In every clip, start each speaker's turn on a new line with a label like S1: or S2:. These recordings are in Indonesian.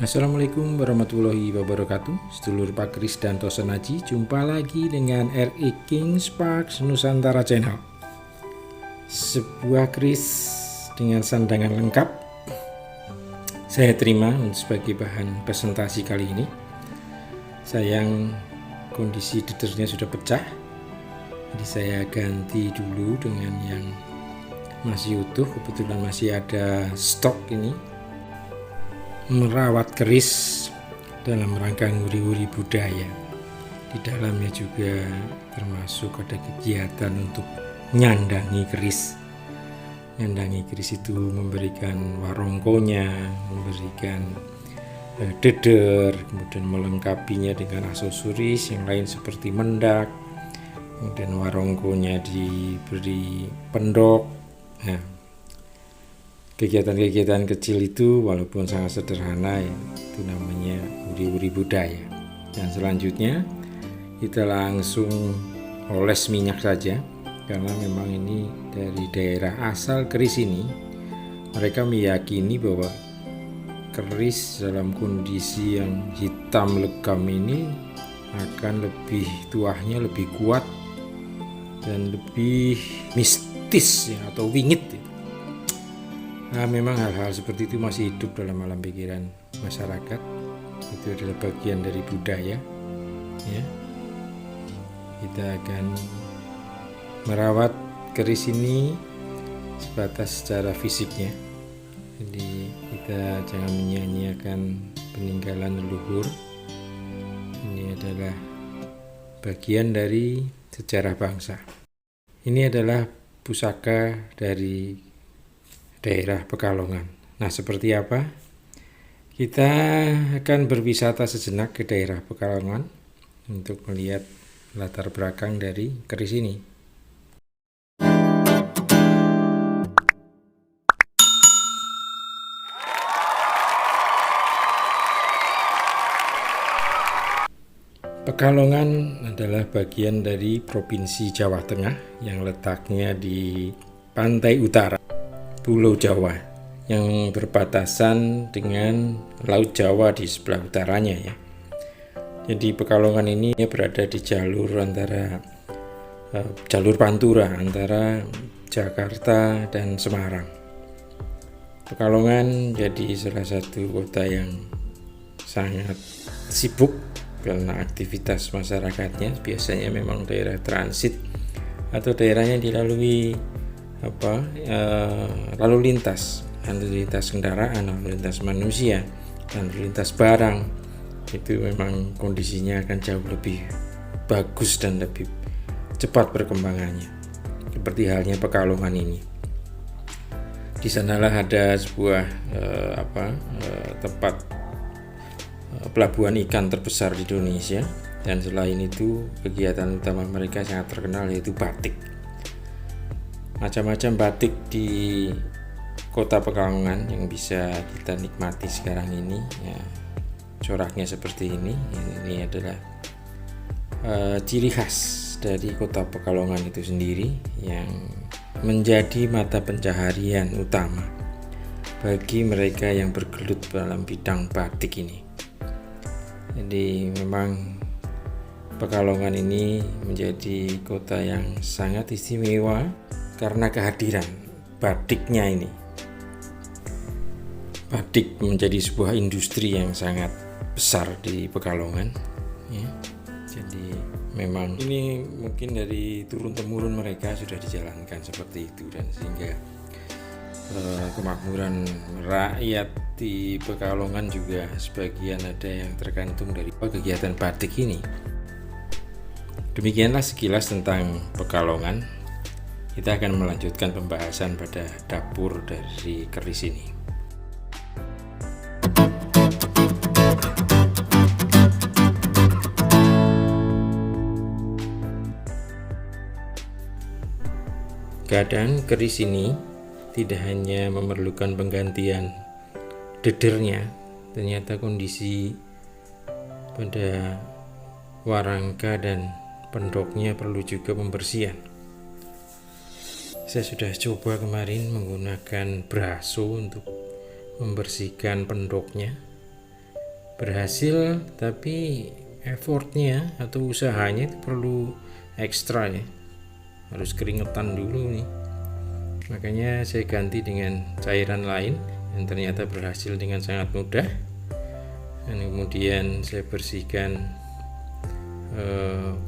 S1: Assalamualaikum warahmatullahi wabarakatuh. Sedulur Pak Kris dan Tosenaji, jumpa lagi dengan RE King Sparks Nusantara Channel. Sebuah keris dengan sandangan lengkap saya terima sebagai bahan presentasi kali ini. Sayang kondisi dedernya sudah pecah, jadi saya ganti dulu dengan yang masih utuh. Kebetulan masih ada stok ini. Merawat keris dalam rangka nguri-nguri budaya. Di dalamnya juga termasuk ada kegiatan untuk nyandangi keris. Nyandangi keris itu memberikan warongkonya, memberikan deder, kemudian melengkapinya dengan aksesoris yang lain seperti mendak, kemudian warongkonya diberi pendok. Nah, kegiatan-kegiatan kecil itu walaupun sangat sederhana ya, itu namanya uri-uri budaya. Dan selanjutnya kita langsung oles minyak saja, karena memang ini dari daerah asal keris ini. Mereka meyakini bahwa keris dalam kondisi yang hitam legam ini akan lebih tuahnya lebih kuat dan lebih mistis ya, atau wingit ya. Nah, memang hal-hal seperti itu masih hidup dalam alam pikiran masyarakat. Itu adalah bagian dari budaya ya. Kita akan merawat keris ini sebatas secara fisiknya. Jadi kita jangan menyia-nyiakan peninggalan leluhur. Ini adalah bagian dari sejarah bangsa. Ini adalah pusaka dari daerah Pekalongan. Nah, seperti apa? Kita akan berwisata sejenak ke daerah Pekalongan untuk melihat latar belakang dari keris ini. Pekalongan adalah bagian dari Provinsi Jawa Tengah yang letaknya di pantai utara Pulau Jawa yang berbatasan dengan Laut Jawa di sebelah utaranya ya. Jadi Pekalongan ini berada di jalur Pantura antara Jakarta dan Semarang. Pekalongan jadi salah satu kota yang sangat sibuk karena aktivitas masyarakatnya biasanya memang daerah transit atau daerahnya dilalui lalu lintas kendaraan, lalu lintas manusia, lalu lintas barang. Itu memang kondisinya akan jauh lebih bagus dan lebih cepat perkembangannya. Seperti halnya Pekalongan ini. Di sanalah ada sebuah tempat pelabuhan ikan terbesar di Indonesia, dan selain itu kegiatan utama mereka sangat terkenal yaitu batik. Macam-macam batik di kota Pekalongan yang bisa kita nikmati sekarang ini ya, coraknya seperti ini. Ini adalah ciri khas dari kota Pekalongan itu sendiri yang menjadi mata pencaharian utama bagi mereka yang bergelut dalam bidang batik ini. Jadi memang Pekalongan ini menjadi kota yang sangat istimewa karena kehadiran batiknya ini. Batik menjadi sebuah industri yang sangat besar di Pekalongan ya. Jadi memang ini mungkin dari turun-temurun mereka sudah dijalankan seperti itu, dan sehingga kemakmuran rakyat di Pekalongan juga sebagian ada yang tergantung dari kegiatan batik ini. Demikianlah sekilas tentang Pekalongan. Kita akan melanjutkan pembahasan pada dapur dari keris ini. Keadaan keris ini tidak hanya memerlukan penggantian dedernya, ternyata kondisi pada warangka dan pendoknya perlu juga pembersihan. Saya sudah coba kemarin menggunakan braso untuk membersihkan pendoknya. berhasil, tapi effortnya atau usahanya itu perlu ekstra ya, harus keringetan dulu nih. Makanya saya ganti dengan cairan lain yang ternyata berhasil dengan sangat mudah. Dan kemudian saya bersihkan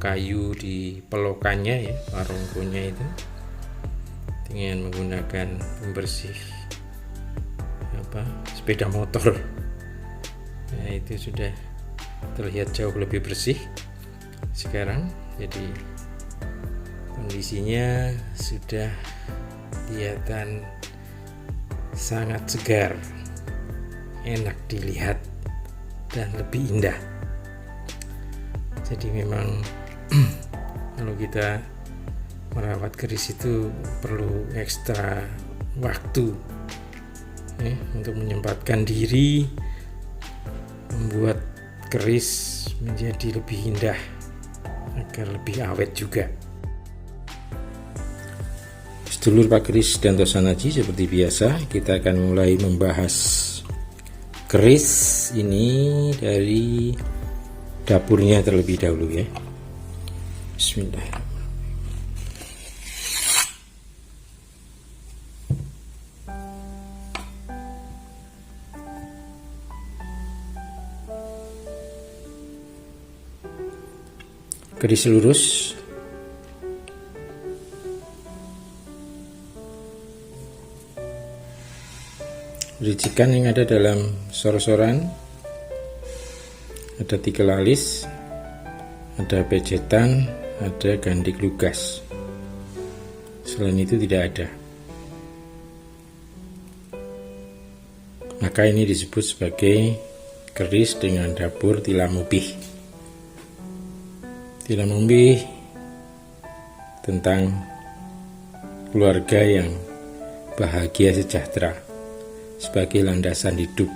S1: kayu di pelokannya ya, warungkonya itu, dengan menggunakan pembersih sepeda motor. Nah, itu sudah terlihat jauh lebih bersih sekarang. Jadi kondisinya sudah kelihatan sangat segar, enak dilihat, dan lebih indah. Jadi memang kalau kita merawat keris itu perlu ekstra waktu ya, untuk menyempatkan diri membuat keris menjadi lebih indah agar lebih awet juga. Sedulur Pak Keris dan Tosanaji, seperti biasa kita akan mulai membahas keris ini dari dapurnya terlebih dahulu ya. Bismillahirrahmanirrahim. Keris lurus, ricikan yang ada dalam sor-soran ada 3 lalis, ada pejetan, ada gandik lugas. Selain itu tidak ada. Maka ini disebut sebagai keris dengan dapur tilamupih. Tilamupih tentang keluarga yang bahagia sejahtera sebagai landasan hidup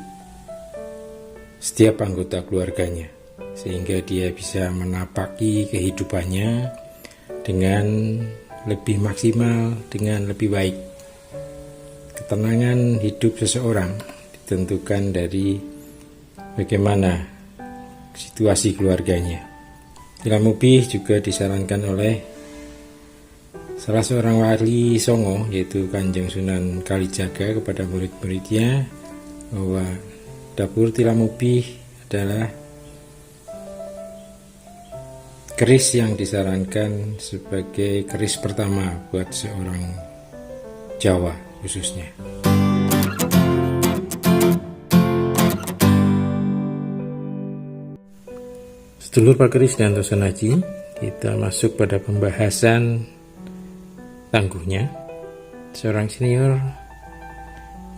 S1: setiap anggota keluarganya, sehingga dia bisa menapaki kehidupannya dengan lebih maksimal, dengan lebih baik. Ketenangan hidup seseorang ditentukan dari bagaimana situasi keluarganya. Tilamupih juga disarankan oleh salah seorang wali songo, yaitu Kanjeng Sunan Kalijaga, kepada murid-muridnya bahwa dapur tilamupih adalah keris yang disarankan sebagai keris pertama buat seorang Jawa khususnya. Sedulur Pak Keris dan Tosanaji, kita masuk pada pembahasan tangguhnya. Seorang senior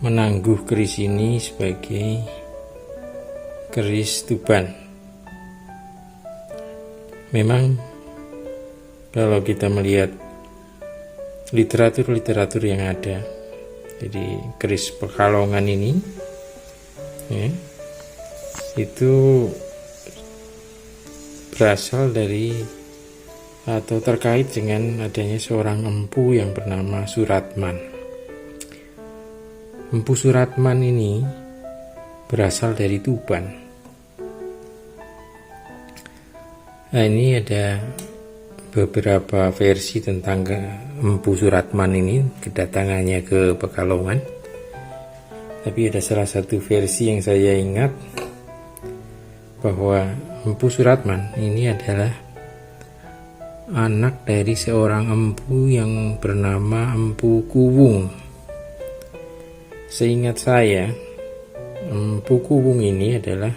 S1: menangguh keris ini sebagai keris Tuban. Memang kalau kita melihat literatur yang ada, jadi keris Pekalongan ini ya, itu berasal dari atau terkait dengan adanya seorang empu yang bernama Suratman. Empu Suratman ini berasal dari Tuban. Nah, ini ada beberapa versi tentang Empu Suratman ini, kedatangannya ke Pekalongan. Tapi ada salah satu versi yang saya ingat bahwa Empu Suratman ini adalah anak dari seorang empu yang bernama Empu Kuwung. Seingat saya, Empu Kuwung ini adalah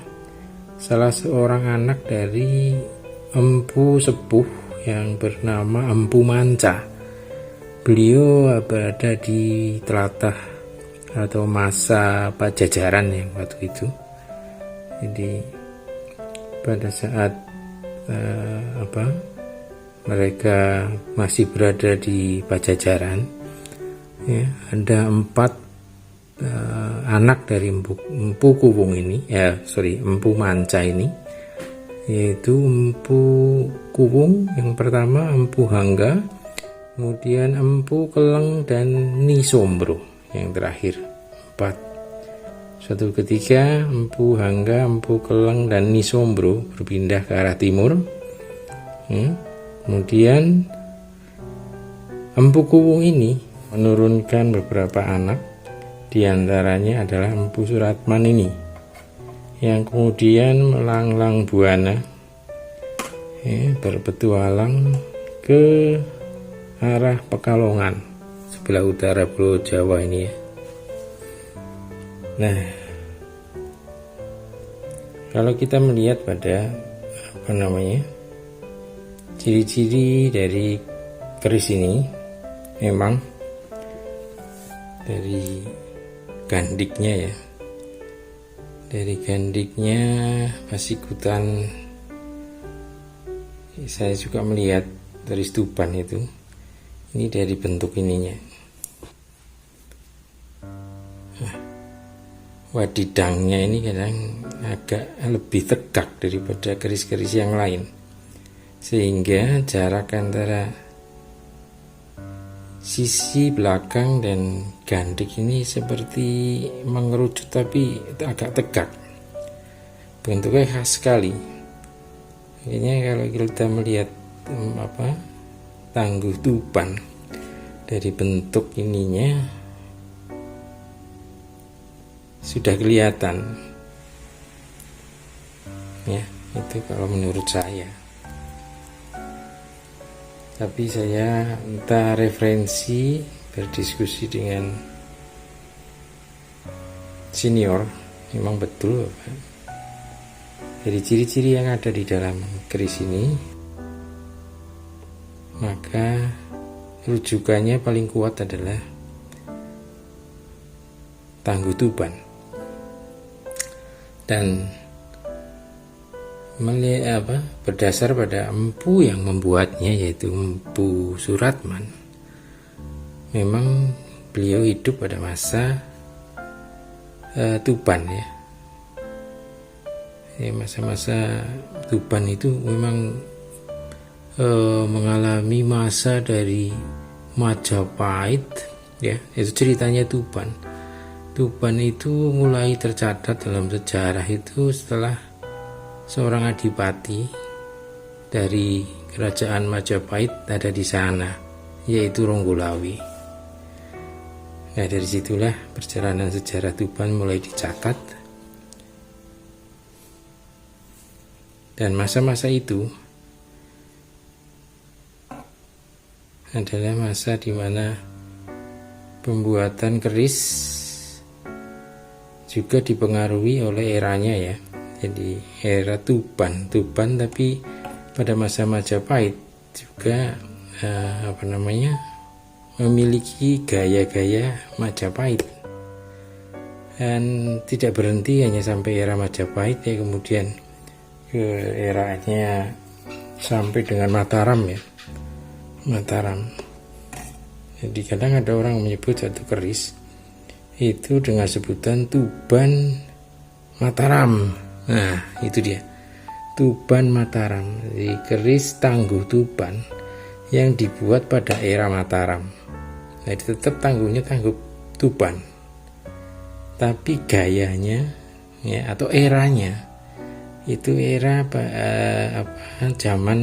S1: salah seorang anak dari empu sepuh yang bernama Empu Manca. Beliau berada di telatah atau masa Pajajaran yang waktu itu. Jadi pada saat mereka masih berada di Pajajaran ya, ada 4 anak dari Empu Kuwung ini, Empu Manca ini, yaitu Empu Kuwung yang pertama, Empu Hangga, kemudian Empu Keleng, dan Nisombro yang terakhir. 4 Suatu ketika Empu Hangga, Empu Keleng, dan Nisombro berpindah ke arah timur. Kemudian Empu Kuwu ini menurunkan beberapa anak, diantaranya adalah Empu Suratman ini, yang kemudian melanglang buana, berpetualang ke arah Pekalongan, sebelah utara Pulau Jawa ini ya. Nah, kalau kita melihat pada ciri-ciri dari keris ini, memang dari gandiknya ya, dari gandiknya Pasikutan, saya juga melihat dari stupan itu, ini dari bentuk ininya. Wadidangnya ini kadang agak lebih tegak daripada keris-keris yang lain, sehingga jarak antara sisi belakang dan gandik ini seperti mengerucut tapi agak tegak, bentuknya khas sekali. Makanya kalau kita melihat tangguh tuban dari bentuk ininya sudah kelihatan ya, itu kalau menurut saya. Tapi saya entah referensi berdiskusi dengan senior, memang betul dari ciri-ciri yang ada di dalam keris ini, maka rujukannya paling kuat adalah tangguh tuban. Dan berdasar pada empu yang membuatnya, yaitu Empu Suratman, memang beliau hidup pada masa Tuban ya. Masa-masa Tuban itu memang mengalami masa dari Majapahit ya, itu ceritanya Tuban. Tuban itu mulai tercatat dalam sejarah itu setelah seorang adipati dari kerajaan Majapahit ada di sana, yaitu Ronggolawe. Nah, dari situlah perjalanan sejarah Tuban mulai dicatat. Dan masa-masa itu adalah masa di mana pembuatan keris juga dipengaruhi oleh eranya ya. Jadi era Tuban tapi pada masa Majapahit juga memiliki gaya-gaya Majapahit, dan tidak berhenti hanya sampai era Majapahit ya, kemudian ke eranya sampai dengan Mataram ya, Mataram. Jadi kadang ada orang menyebut satu keris itu dengan sebutan Tuban Mataram. Nah, itu dia, Tuban Mataram. Jadi keris tangguh Tuban yang dibuat pada era Mataram. Nah, itu tetap tangguhnya tangguh Tuban, tapi gayanya ya, atau eranya itu era zaman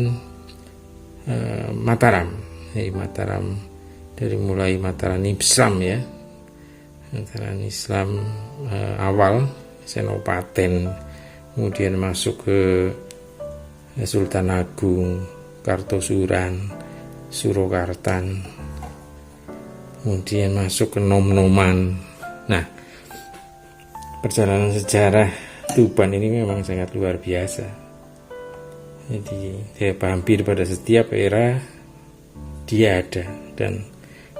S1: Mataram. Jadi Mataram, dari mulai Mataram Islam ya, Mataram Islam awal Senopaten, kemudian masuk ke Sultan Agung, Kartosuran, Surakarta, kemudian masuk ke Nom-Noman. Nah, perjalanan sejarah Tuban ini memang sangat luar biasa. Jadi hampir pada setiap era dia ada, dan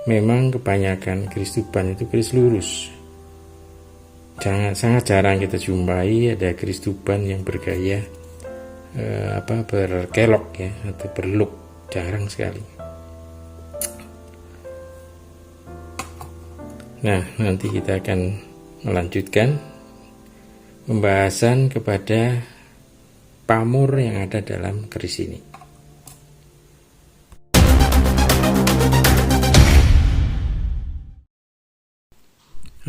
S1: memang kebanyakan keris Tuban itu keris lurus. Sangat jarang kita jumpai ada keris Tuban yang bergaya berkelok ya, atau berluk, jarang sekali. Nah, nanti kita akan melanjutkan pembahasan kepada pamor yang ada dalam keris ini.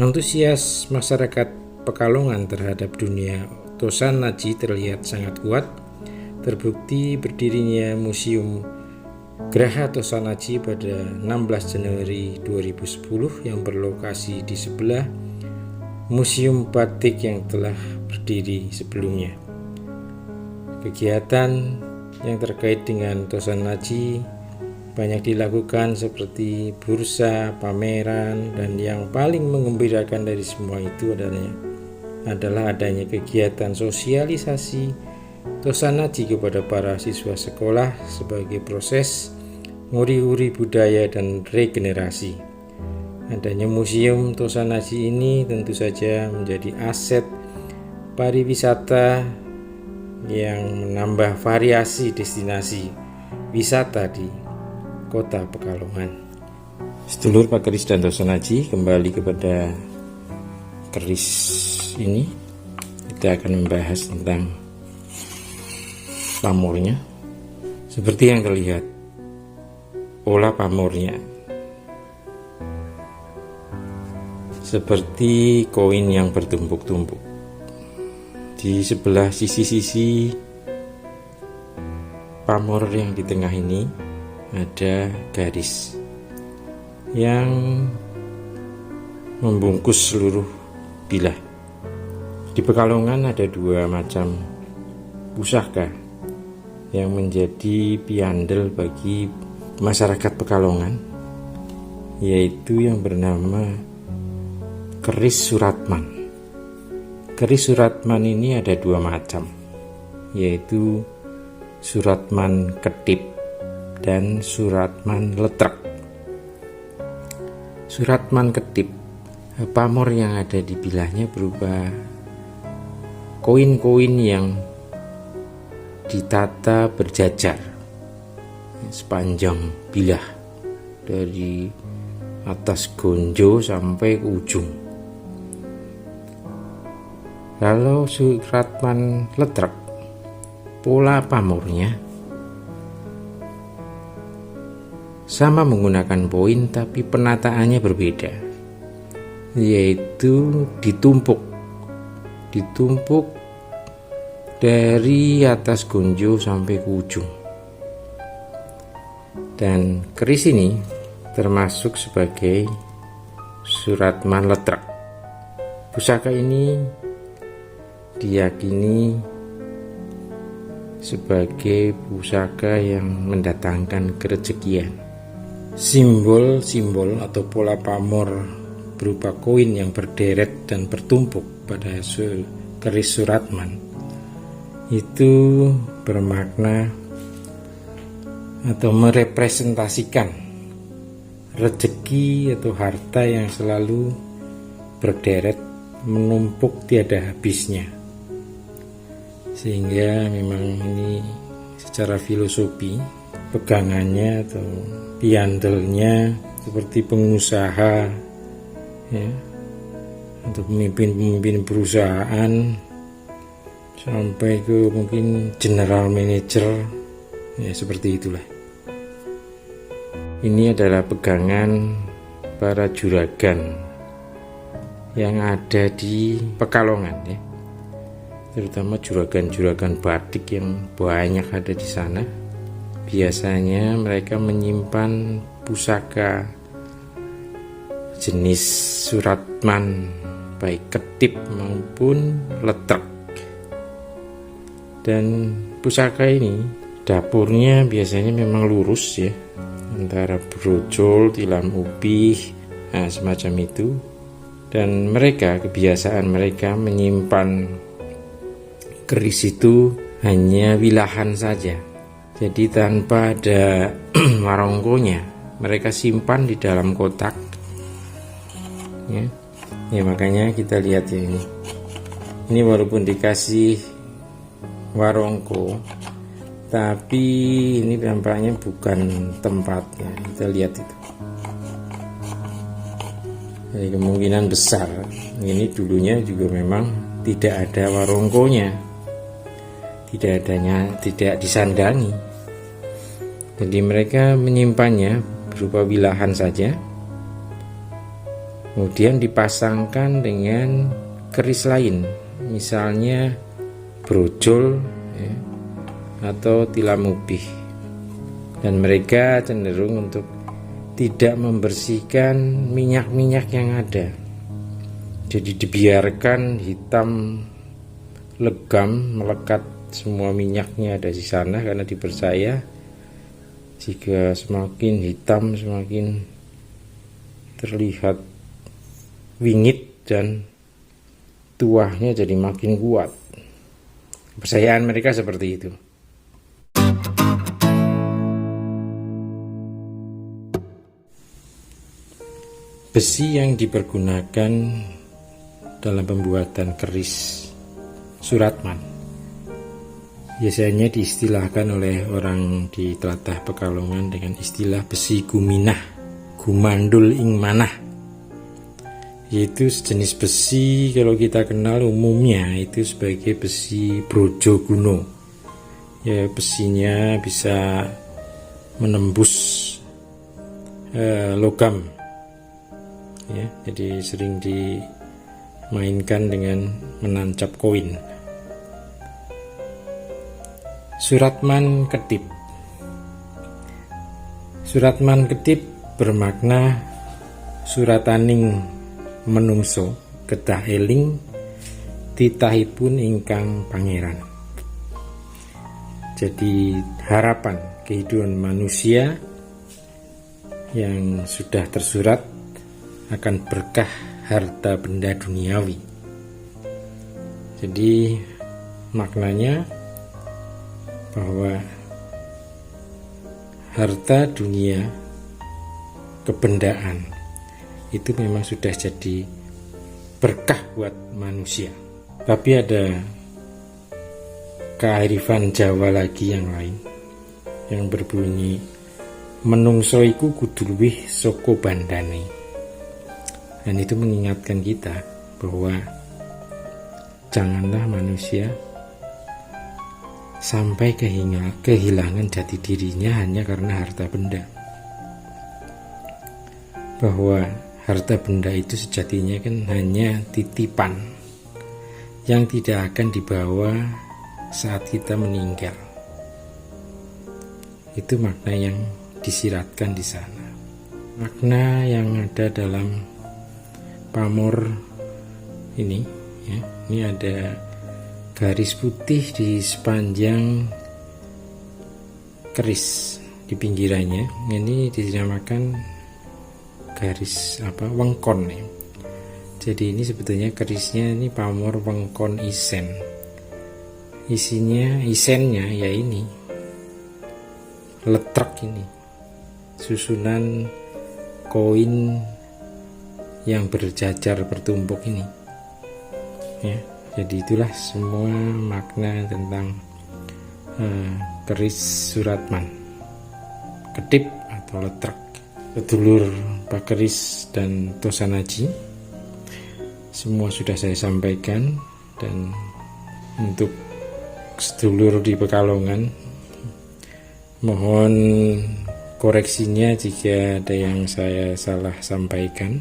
S1: Antusias masyarakat Pekalongan terhadap dunia Tosanaji terlihat sangat kuat, terbukti berdirinya Museum Graha Tosanaji pada 16 Januari 2010 yang berlokasi di sebelah Museum Batik yang telah berdiri sebelumnya. Kegiatan yang terkait dengan Tosanaji banyak dilakukan seperti bursa, pameran, dan yang paling menggembirakan dari semua itu adalah adanya kegiatan sosialisasi Tosanaji kepada para siswa sekolah sebagai proses nguri-nguri budaya dan regenerasi. Adanya Museum Tosanaji ini tentu saja menjadi aset pariwisata yang menambah variasi destinasi wisata di Kota Pekalongan. Sedulur Pak Keris dan Tosanaji, kembali kepada keris ini kita akan membahas tentang pamornya. Seperti yang terlihat, pola pamornya seperti koin yang bertumpuk-tumpuk. Di sebelah sisi-sisi pamor yang di tengah ini ada garis yang membungkus seluruh bilah. Di Pekalongan ada dua macam pusaka yang menjadi piandel bagi masyarakat Pekalongan, yaitu yang bernama keris Suratman. Keris Suratman ini ada dua macam, yaitu Suratman Ketip dan Suratman Letrak. Suratman Ketip, pamor yang ada di bilahnya berupa koin-koin yang ditata berjajar sepanjang bilah dari atas gonjo sampai ke ujung. Kalau Suratman Letrak, pola pamornya sama menggunakan poin tapi penataannya berbeda, yaitu ditumpuk dari atas gonjo sampai ke ujung. Dan keris ini termasuk sebagai Suratman Letrak. Pusaka ini diyakini sebagai pusaka yang mendatangkan kerezekian. Simbol-simbol atau pola pamor berupa koin yang berderet dan bertumpuk pada keris Suratman itu bermakna atau merepresentasikan rezeki atau harta yang selalu berderet menumpuk tiada habisnya. Sehingga memang ini secara filosofi pegangannya atau piandelnya seperti pengusaha ya, untuk pemimpin perusahaan sampai ke mungkin general manager ya, seperti itulah. Ini adalah pegangan para juragan yang ada di Pekalongan ya, terutama juragan-juragan batik yang banyak ada di sana. Biasanya mereka menyimpan pusaka jenis Suratman, baik ketip maupun letrak. Dan pusaka ini dapurnya biasanya memang lurus ya, antara brojol, tilam upih, nah semacam itu. Dan mereka, kebiasaan mereka menyimpan keris itu hanya wilahan saja, jadi tanpa ada warongkonya. Mereka simpan di dalam kotak ya. Ya makanya kita lihat ya, ini walaupun dikasih warongko tapi ini tampaknya bukan tempatnya. Kita lihat itu, jadi kemungkinan besar ini dulunya juga memang tidak ada warongkonya, tidak disandangi. Jadi mereka menyimpannya berupa wilahan saja, kemudian dipasangkan dengan keris lain, misalnya brojol ya, atau tilamubih, dan mereka cenderung untuk tidak membersihkan minyak-minyak yang ada, jadi dibiarkan hitam legam melekat, semua minyaknya ada di sana, karena dipercaya jika semakin hitam semakin terlihat wingit dan tuahnya jadi makin kuat. Kepercayaan mereka seperti itu. Besi yang dipergunakan dalam pembuatan keris Suratman biasanya diistilahkan oleh orang di tlatah Pekalongan dengan istilah besi guminah, gumandul ing manah, yaitu sejenis besi kalau kita kenal umumnya itu sebagai besi brojoguno ya, besinya bisa menembus logam ya, jadi sering dimainkan dengan menancap koin. Suratman Ketip. Suratman Ketip bermakna surataning menungso kedah eling titahipun ingkang pangeran. Jadi harapan kehidupan manusia yang sudah tersurat akan berkah harta benda duniawi. Jadi maknanya bahwa harta dunia, kebendaan itu memang sudah jadi berkah buat manusia. Tapi ada kearifan Jawa lagi yang lain yang berbunyi menungso iku kudu luwih saka bandane. Dan itu mengingatkan kita bahwa janganlah manusia sampai kehilangan jati dirinya hanya karena harta benda. Bahwa harta benda itu sejatinya kan hanya titipan yang tidak akan dibawa saat kita meninggal. Itu makna yang disiratkan di sana. Makna yang ada dalam pamor ini ya, ini ada garis putih di sepanjang keris di pinggirannya. Ini dinamakan garis wengkon ya. Jadi ini sebetulnya kerisnya ini pamor wengkon isen. Isennya ya ini letrek, ini susunan koin yang berjajar bertumpuk ini ya. Jadi itulah semua makna tentang keris Suratman Ketip atau letrek. Sedulur Pak Keris dan Tosanaji, semua sudah saya sampaikan. Dan untuk sedulur di Pekalongan, mohon koreksinya jika ada yang saya salah sampaikan.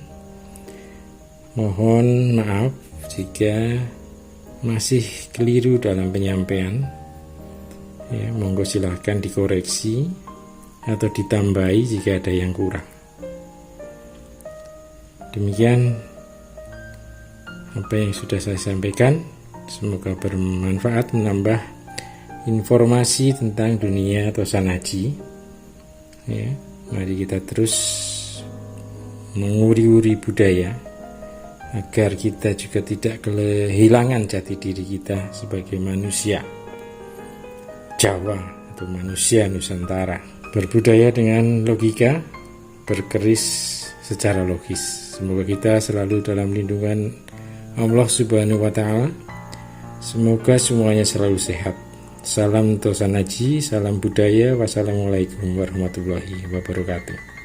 S1: Mohon maaf jika masih keliru dalam penyampaian ya, monggo silahkan dikoreksi atau ditambahi jika ada yang kurang. Demikian apa yang sudah saya sampaikan, semoga bermanfaat, menambah informasi tentang dunia Tosanaji ya. Mari kita terus menguri-uri budaya agar kita juga tidak kehilangan jati diri kita sebagai manusia Jawa atau manusia Nusantara. Berbudaya dengan logika, berkeris secara logis. Semoga kita selalu dalam lindungan Allah Subhanahu wa Ta'ala. Semoga semuanya selalu sehat. Salam Tosanaji, salam budaya. Wassalamualaikum warahmatullahi wabarakatuh.